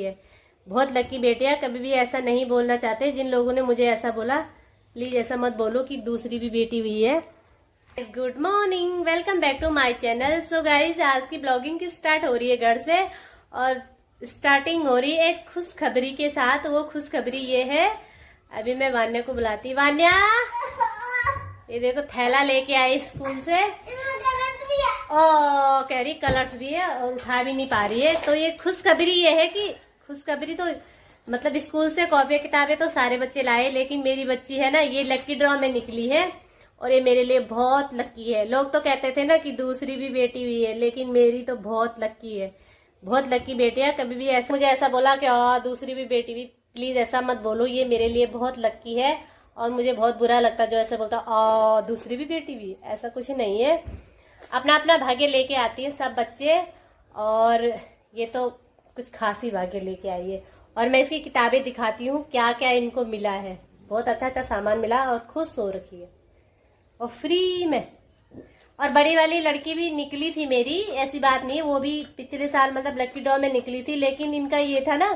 है, बहुत लकी बेटियां। कभी भी ऐसा नहीं बोलना चाहते। जिन लोगों ने मुझे ऐसा बोला, प्लीज ऐसा मत बोलो कि दूसरी भी बेटी हुई है। Good morning, welcome back to my channel. So guys, आज की ब्लॉगिंग की स्टार्ट हो रही है घर से, और स्टार्टिंग हो रही है एक खुशखबरी के साथ। वो खुशखबरी ये है, अभी मैं वान्या को बुलाती। वान्या, ये देखो थैला लेके आई स्कूल से। ओ, कह रही कलर्स भी है और उठा भी नहीं पा रही है। तो ये खुशखबरी ये है कि खुशखबरी तो मतलब स्कूल से कॉपी किताबें तो सारे बच्चे लाए, लेकिन मेरी बच्ची है ना, ये लकी ड्रॉ में निकली है और ये मेरे लिए बहुत लकी है। लोग तो कहते थे ना कि दूसरी भी बेटी हुई है, लेकिन मेरी तो बहुत लकी है, बहुत लकी बेटी है। कभी भी ऐसा मुझे ऐसा बोला कि दूसरी भी बेटी हुई, प्लीज ऐसा मत बोलो। ये मेरे लिए बहुत लकी है और मुझे बहुत बुरा लगता जो ऐसे बोलता दूसरी भी बेटी हुई। ऐसा कुछ नहीं है, अपना अपना भाग्य लेके आती है सब बच्चे, और ये तो कुछ खास ही भाग्य लेके आई है। और मैं इसकी किताबें दिखाती हूँ क्या क्या इनको मिला है। बहुत अच्छा अच्छा सामान मिला और खुश हो रखी है और फ्री में। और बड़ी वाली लड़की भी निकली थी मेरी, ऐसी बात नहीं है, वो भी पिछले साल मतलब लकी ड्रॉ में निकली थी। लेकिन इनका ये था ना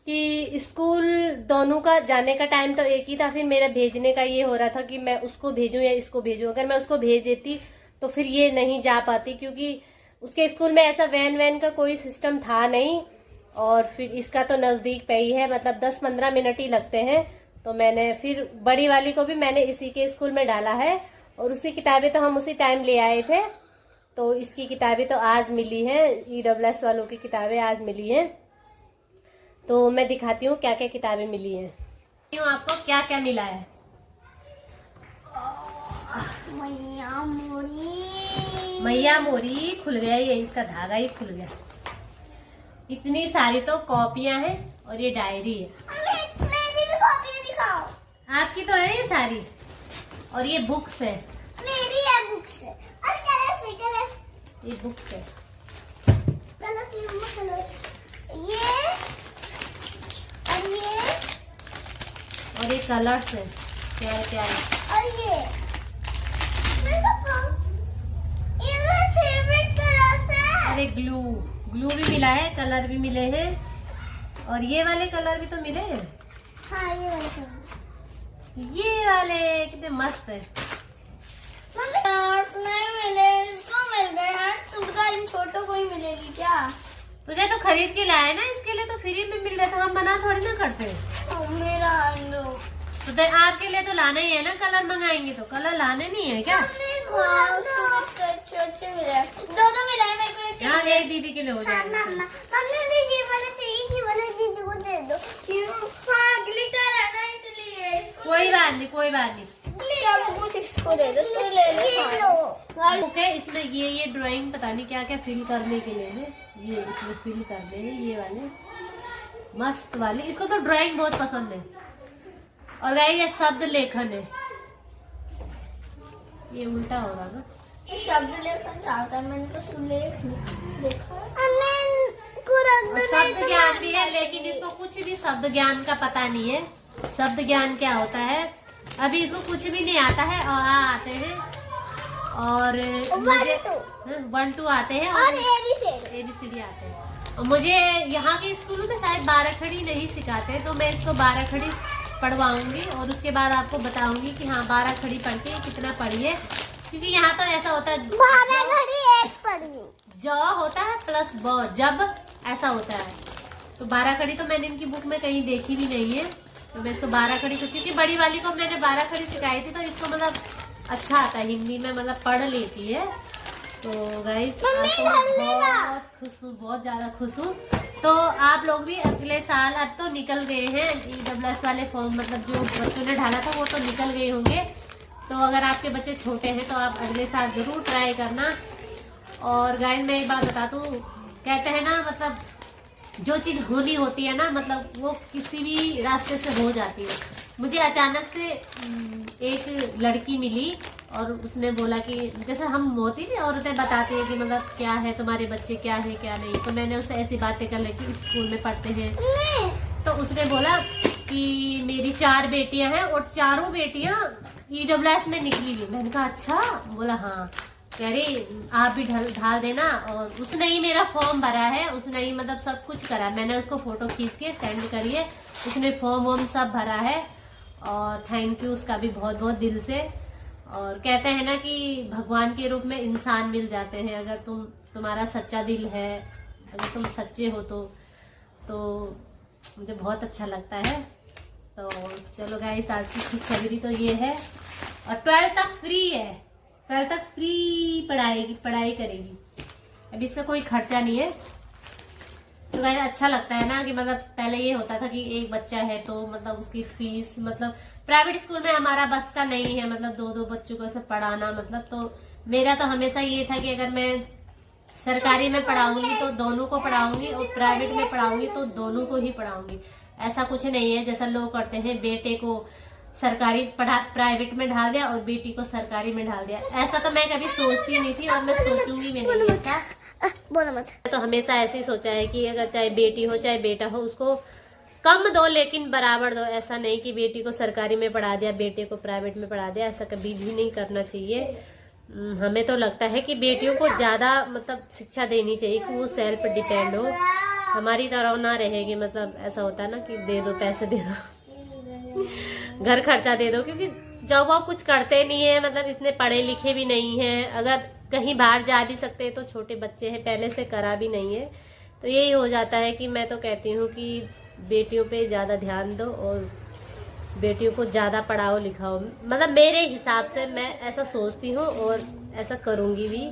कि स्कूल दोनों का जाने का टाइम तो एक ही था, फिर मेरा भेजने का ये हो रहा था कि मैं उसको भेजूं या इसको भेजूं। अगर मैं उसको भेज देती तो फिर ये नहीं जा पाती, क्योंकि उसके स्कूल में ऐसा वैन का कोई सिस्टम था नहीं, और फिर इसका तो नजदीक पे ही है, मतलब 10-15 मिनट ही लगते हैं। तो मैंने फिर बड़ी वाली को भी मैंने इसी के स्कूल में डाला है, और उसकी किताबें तो हम उसी टाइम ले आए थे। तो इसकी किताबें तो आज मिली है, EWS वालों की किताबें आज मिली है। तो मैं दिखाती हूँ क्या क्या किताबें मिली है, आपको क्या क्या मिला है। मैया मोरी खुल गया, ये इसका धागा ही खुल गया। इतनी सारी तो कॉपियां हैं और ये डायरी है। मेरी भी कॉपियां दिखाओ। आपकी तो है ये सारी, और ये बुक्स है। मेरी है बुक्स है। और कलर ये बुक्स है। ये और ये कलर्स है प्यारे प्यारे। और ये मेरा फेवरेट कलर है। अरे ग्लू भी मिला है, कलर भी मिले हैं, और ये वाले कलर भी तो मिले हैं। हाँ, ये वाले कितने मस्त है। मम्मी नहीं मिले, इसको मिल गए हैं। तुमका इन छोटों को ही मिलेगी क्या? तुझे तो खरीद के लाए ना, इसके लिए तो फ्री में मिल रहा था, हम मना थोड़ी ना करते। मेरा तो आपके लिए तो लाना ही है ना, कलर मंगाएंगे तो कलर लाने नहीं है क्या? अच्छे मिले, दो मिला है मेरे को। हाँ, एक दीदी के लिए हो जाएगा। मम्मी ये वाला चाहिए, ये वाला दीदी को दे दो। हाँ, ग्लिटर है ना इसलिए। कोई बात नहीं। कुछ इसको दे दो, तो ले लो। ओके, इसमें ये ड्राइंग पता नहीं क्या क्या फिल करने के लिए है। ये इसमें फिल करने हैं, ये वाले मस्त वाले। इसको तो ड्राइंग बहुत पसंद है। और गाइस, ये शब्द लेखन है। ये उल्टा हो रहा ना, ये शब्द लेखन चाहता है, मैंने तो सुलेख देखा। शब्द ज्ञान भी है, लेकिन इसको कुछ भी शब्द ज्ञान का पता नहीं है। शब्द ज्ञान क्या होता है अभी इसको कुछ भी नहीं आता है। और आते हैं, और मुझे 1-2 आते हैं, और ABCD आते हैं। और मुझे यहाँ के स्कूलों में शायद 12 खड़ी नहीं सिखाते, तो मैं इसको 12 खड़ी पढ़वाऊंगी और उसके बाद आपको बताऊंगी कि हाँ 12 खड़ी पढ़ के कितना पढ़िए। क्योंकि यहाँ तो ऐसा होता है 12 घड़ी एक पढ़ी, ज होता है प्लस ब, जब ऐसा होता है। तो 12 खड़ी तो मैंने इनकी बुक में कहीं देखी भी नहीं है, तो मैं इसको 12 खड़ी को, क्योंकि बड़ी वाली को मैंने 12 खड़ी सिखाई थी, तो इसको मतलब अच्छा आता है, हिंदी में मतलब पढ़ लेती है। तो गाइस, बहुत खुश हूँ, बहुत ज्यादा खुश हूँ। तो आप लोग भी अगले साल, अब तो निकल गए हैं EWS वाले फॉर्म, मतलब जो बच्चों ने डाला था वो तो निकल गए होंगे। तो अगर आपके बच्चे छोटे हैं तो आप अगले साल जरूर ट्राई करना। और गाइस, मैं एक बात बता दूं, कहते हैं ना मतलब जो चीज होनी होती है ना, मतलब वो किसी भी रास्ते से हो जाती है। मुझे अचानक से एक लड़की मिली और उसने बोला कि जैसे हम होती थी औरतें बताती है कि मतलब क्या है तुम्हारे बच्चे, क्या है क्या नहीं। तो मैंने उससे ऐसी बातें कर ली कि स्कूल में पढ़ते हैं, तो उसने बोला कि मेरी 4 बेटियां हैं और चारों बेटियां EWS में निकली हुई। मैंने कहा अच्छा, बोला हाँ। कह रही आप भी ढाल देना। और उसने ही मेरा फॉर्म भरा है, उसने ही मतलब सब कुछ करा। मैंने उसको फोटो खींच के सेंड करी है, उसने फॉर्म वॉर्म सब भरा है। और थैंक यू उसका भी बहुत बहुत दिल से। और कहते हैं ना कि भगवान के रूप में इंसान मिल जाते हैं अगर तुम्हारा सच्चा दिल है, अगर तुम सच्चे हो तो मुझे बहुत अच्छा लगता है। तो चलो गाइस, आज की खुशखबरी तो ये है। और 12th तक फ्री है, 12th तक फ्री पढ़ाई करेगी। अभी इसका कोई खर्चा नहीं है। तो गाइस अच्छा लगता है ना कि मतलब पहले ये होता था कि एक बच्चा है तो मतलब उसकी फीस, मतलब प्राइवेट स्कूल में हमारा बस का नहीं है, मतलब दो बच्चों को ऐसे पढ़ाना। मतलब तो मेरा तो हमेशा ये था कि अगर मैं सरकारी में पढ़ाऊंगी तो दोनों को पढ़ाऊंगी, और प्राइवेट में पढ़ाऊंगी तो दोनों को ही पढ़ाऊंगी। ऐसा कुछ नहीं है जैसा लोग करते हैं, बेटे को सरकारी प्राइवेट में ढाल दिया और बेटी को सरकारी में ढाल दिया। ऐसा तो मैं कभी सोचती नहीं थी, और मैं सोचूंगी भी नहीं ऐसा। बोलो मत। तो हमेशा ऐसे ही सोचा है कि अगर चाहे बेटी हो चाहे बेटा हो, उसको कम दो लेकिन बराबर दो। ऐसा नहीं कि बेटी को सरकारी में पढ़ा दिया, बेटे को प्राइवेट में पढ़ा दिया, ऐसा कभी भी नहीं करना चाहिए। हमें तो लगता है कि बेटियों को ज्यादा मतलब शिक्षा देनी चाहिए कि वो सेल्फ डिपेंड हो, हमारी तरह ना रहेगी। मतलब ऐसा होता है ना कि दे दो पैसे, दे दो घर खर्चा दे दो, क्योंकि जब वो कुछ करते नहीं है, मतलब इतने पढ़े लिखे भी नहीं है, अगर कहीं बाहर जा भी सकते हैं तो छोटे बच्चे हैं, पहले से करा भी नहीं है। तो यही हो जाता है कि मैं तो कहती हूँ कि बेटियों पे ज्यादा ध्यान दो और बेटियों को ज्यादा पढ़ाओ लिखाओ। मतलब मेरे हिसाब से मैं ऐसा सोचती हूँ और ऐसा करूंगी भी।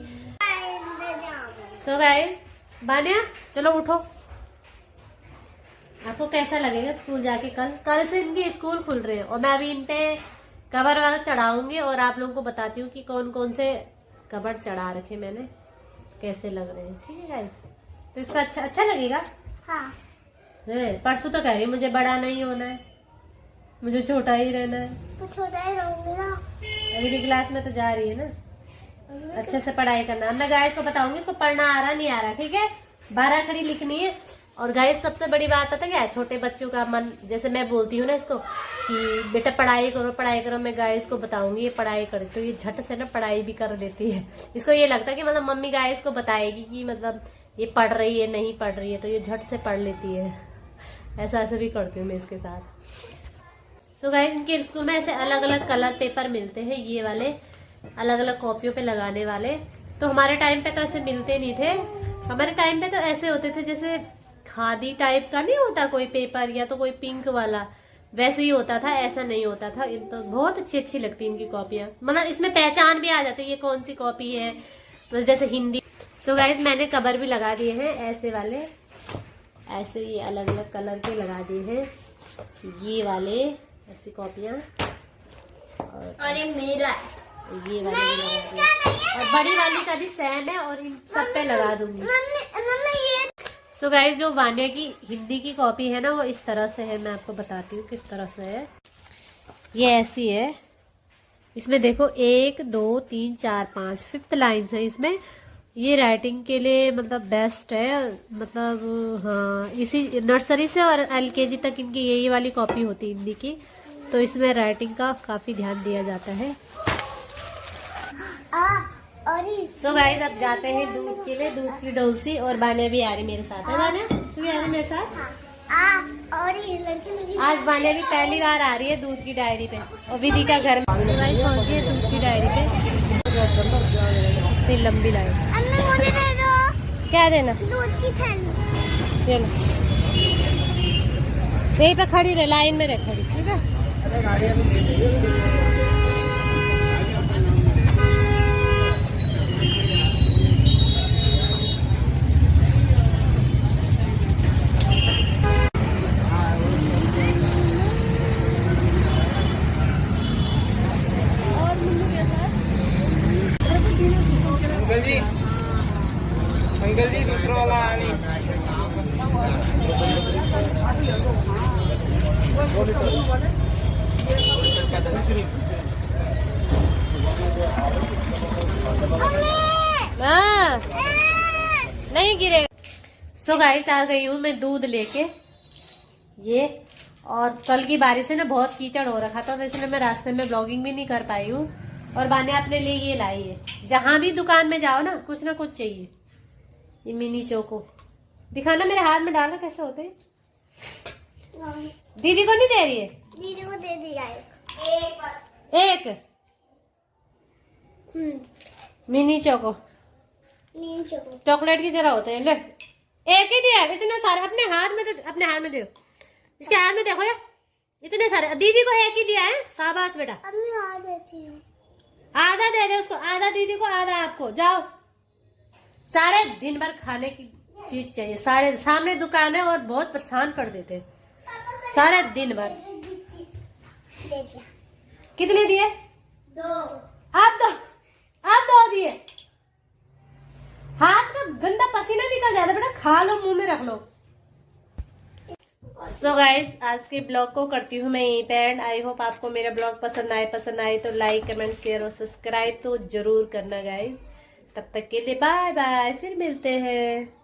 सो गाइस, बान्या चलो उठो। आपको कैसा लगेगा स्कूल जाके? कल से इनके स्कूल खुल रहे हैं और मैं अभी इन पे कवर वगैरह चढ़ाऊंगी और आप लोगों को बताती हूँ कि कौन कौन से कवर चढ़ा रखे मैंने, कैसे लग रहे हैं। ठीक है गाइस, तो इसका अच्छा लगेगा। हाँ। परसों तो कह रही मुझे बड़ा नहीं होना है, मुझे छोटा ही रहना है। तो छोटा ही रहूंगी ना। अभी भी क्लास में तो जा रही है ना, अच्छे से पढ़ाई करना। मैं गाइस को बताऊंगी इसको पढ़ना आ रहा नहीं आ रहा, ठीक है? 12 खड़ी लिखनी है। और गाइस सबसे बड़ी बात पता क्या है, छोटे बच्चों का मन, जैसे मैं बोलती हूँ ना इसको कि बेटा पढ़ाई करो, मैं गाइस को बताऊंगी ये पढ़ाई करे, तो ये झट से ना पढ़ाई भी कर लेती है। इसको ये लगता है कि मतलब मम्मी गाइस को बताएगी कि मतलब ये पढ़ रही है नहीं पढ़ रही है, तो ये झट से पढ़ लेती है। ऐसा भी करती हूँ मैं इसके साथ। तो गाइस इनके स्कूल में ऐसे अलग अलग कलर पेपर मिलते हैं, ये वाले अलग अलग कॉपियों पे लगाने वाले। तो हमारे टाइम पे तो ऐसे मिलते नहीं थे। हमारे टाइम पे तो ऐसे होते थे जैसे खादी टाइप का नहीं होता कोई पेपर, या तो कोई पिंक वाला, वैसे ही होता था। ऐसा नहीं होता था। तो बहुत अच्छी लगती इनकी कॉपियां, मतलब इसमें पहचान भी आ जाती है ये कौन सी कॉपी है, मतलब जैसे हिंदी। सो गाइस मैंने कवर भी लगा दिए हैं ऐसे वाले, ऐसे ये अलग अलग कलर के लगा दिए हैं ये वाले ऐसी कॉपियां। और ये मेरा ये वाले भी लगा दिए, और बड़ी वाली का भी सेम है और इन सब पे लगा दूंगी। सो गाइस जो वान्या की हिंदी की कॉपी है ना वो इस तरह से है, मैं आपको बताती हूँ किस तरह से है। ये ऐसी है, इसमें देखो 1 2 3 4 5 5th लाइन्स है इसमें। ये राइटिंग के लिए मतलब बेस्ट है, मतलब हाँ इसी नर्सरी से और LKG तक इनकी यही वाली कॉपी होती है हिंदी की। तो इसमें राइटिंग का काफी ध्यान दिया जाता है। तो गाइस अब जाते हैं दूध के लिए, दूध की डोलसी। और बान्या भी आ रही मेरे साथ है। बान्या तू भी आ रही मेरे साथ? और ये लड़की आज बान्या भी पहली बार आ रही है दूध की डायरी पे, और विधि का घर में पहुंच गई दूध की डायरी पे। इतनी लंबी लाइन। मुझे दे दो। क्या देना? दूध की थैली। चलो यहीं पे खड़ी रहे, लाइन में रह खड़ी, ठीक है? अंकल जी दूसरा वाला आनी। नहीं गिरेगा। सो गाइस आ गई हूँ मैं दूध लेके ये, और कल की बारिश से ना बहुत कीचड़ हो रखा था तो इसलिए मैं रास्ते में ब्लॉगिंग भी नहीं कर पाई हूँ। और बाने अपने लिए ये लाई है। जहां भी दुकान में जाओ ना कुछ चाहिए। ये मिनी चोको दिखाना, मेरे हाथ में डालना कैसे होते हैं। दीदी को नहीं दे रही है? दीदी को दे दिया एक मिनी चोको चॉकलेट की जरा होते हैं। ले एक ही दिया, इतने सारे अपने हाथ में दो, इसके हाथ में देखो ये इतने सारे। दीदी को एक ही दिया है, शाबाश बेटा। अब मैं आ देती हूँ। आधा दे दे उसको, आधा दीदी को आधा आपको। जाओ, सारे दिन भर खाने की चीज चाहिए, सारे सामने दुकान है और बहुत परेशान कर देते हैं सारे दिन भर। दे दिया। कितने दिए? 2। आप दो दिए। हाथ का गंदा पसीना निकल जाता बेटा, खा लो, मुंह में रख लो। सो गाइस, आज के ब्लॉग को करती हूँ मैं यहीं पे एंड। आई होप आपको मेरा ब्लॉग पसंद आए तो लाइक कमेंट शेयर और सब्सक्राइब तो जरूर करना गाइस। तब तक के लिए बाय बाय, फिर मिलते हैं।